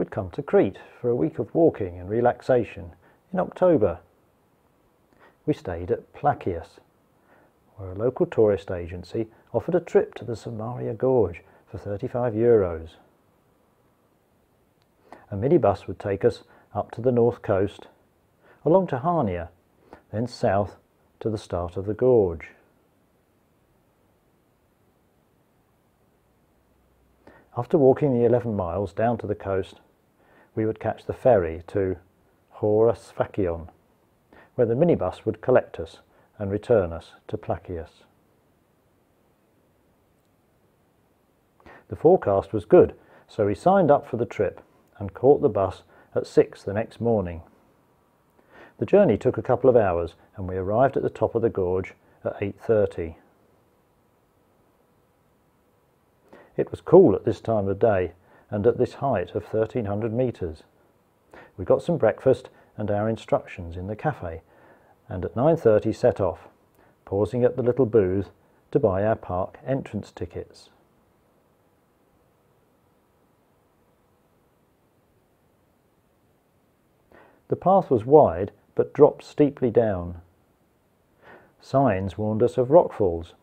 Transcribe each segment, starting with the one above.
we'd come to Crete for a week of walking and relaxation in October. We stayed at Plakias, where a local tourist agency offered a trip to the Samaria Gorge for €35. A minibus would take us up to the north coast, along to Harnia, then south to the start of the gorge. After walking the 11 miles down to the coast, we would catch the ferry to Horasfakion, where the minibus would collect us and return us to Plakias. The forecast was good, so we signed up for the trip and caught the bus at 6 the next morning. The journey took a couple of hours and we arrived at the top of the gorge at 8:30. It was cool at this time of day and at this height of 1,300 metres. We got some breakfast and our instructions in the cafe, and at 9:30 set off, pausing at the little booth to buy our park entrance tickets. The path was wide but dropped steeply down. Signs warned us of rockfalls,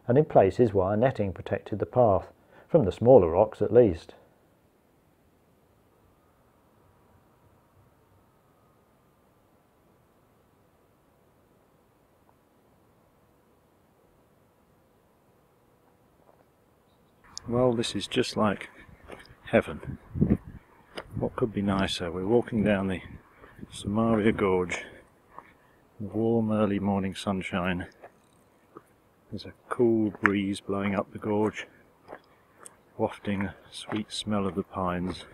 and in places wire netting protected the path, from the smaller rocks at least. Well, this is just like heaven. What could be nicer? We're walking down the Samaria Gorge, warm early morning sunshine. There's a cool breeze blowing up the gorge, wafting a sweet smell of the pines.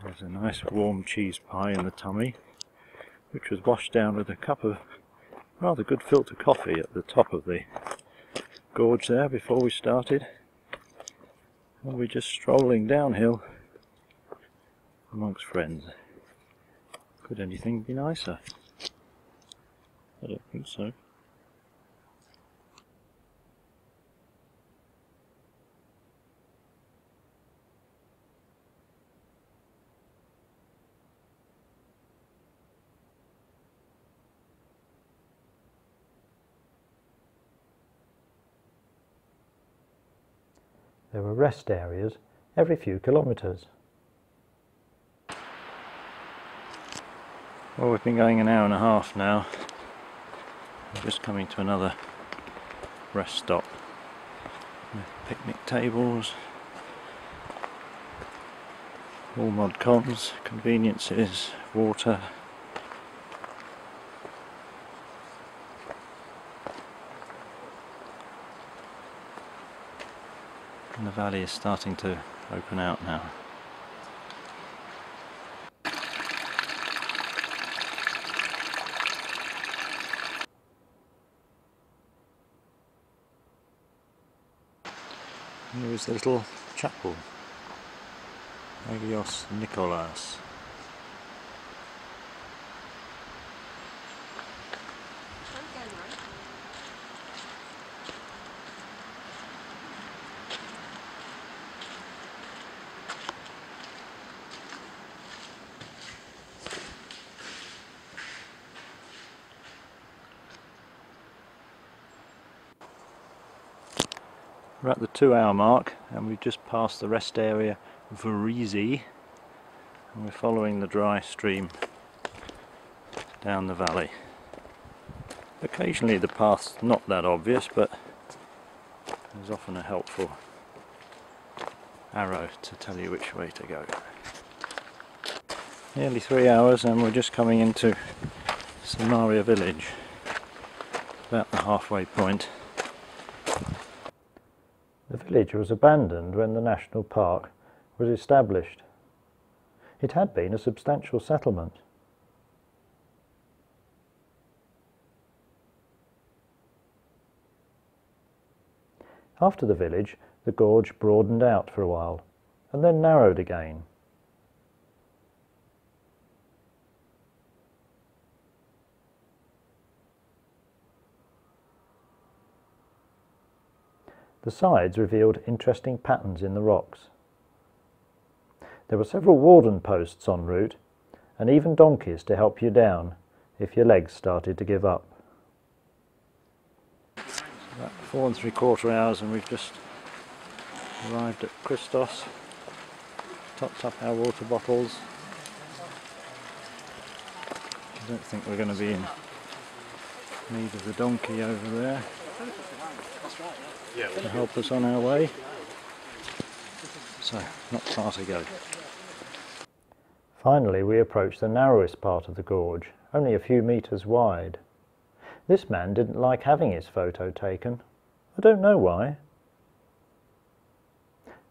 There's a nice warm cheese pie in the tummy, which was washed down with a cup of rather good filter coffee at the top of the gorge there before we started. And we're just strolling downhill amongst friends. Could anything be nicer? I don't think so. There were rest areas every few kilometres. Well, we've been going an hour and a half now. We're just coming to another rest stop with picnic tables, all mod cons, conveniences, water. And the valley is starting to open out now. Here is the little chapel, Agios Nikolaos. We're at the 2-hour mark and we've just passed the rest area Varizi, and we're following the dry stream down the valley. Occasionally the path's not that obvious, but there's often a helpful arrow to tell you which way to go. Nearly 3 hours and we're just coming into Samaria village, about the halfway point. The village was abandoned when the national park was established. It had been a substantial settlement. After the village, the gorge broadened out for a while and then narrowed again. The sides revealed interesting patterns in the rocks. There were several warden posts en route, and even donkeys to help you down if your legs started to give up. About 4 3/4 hours and we've just arrived at Christos, topped up our water bottles. I don't think we're going to be in need of the donkey over there to help us on our way, so not far to go. Finally we approached the narrowest part of the gorge, only a few metres wide. This man didn't like having his photo taken. I don't know why.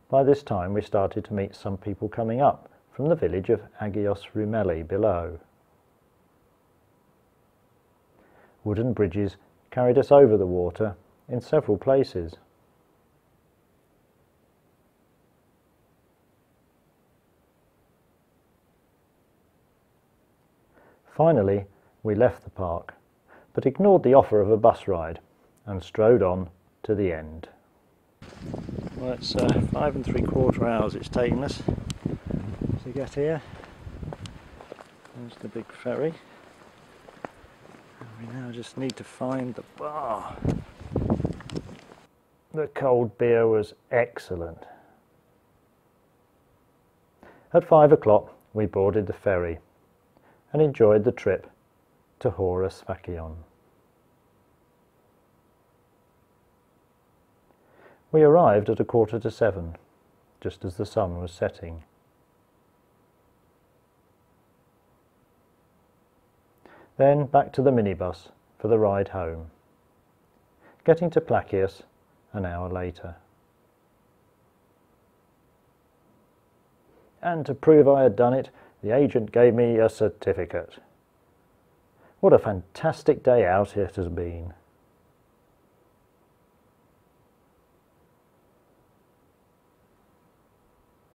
By this time we started to meet some people coming up from the village of Agios Roumeli below. Wooden bridges carried us over the water in several places. Finally, we left the park, but ignored the offer of a bus ride and strode on to the end. Well, it's 5 3/4 hours it's taken us to get here. There's the big ferry. And we now just need to find the bar. The cold beer was excellent. At 5 o'clock we boarded the ferry and enjoyed the trip to Horus Phakion. We arrived at 6:45, just as the sun was setting. Then back to the minibus for the ride home, getting to Plakios an hour later. And to prove I had done it, the agent gave me a certificate. What a fantastic day out it has been.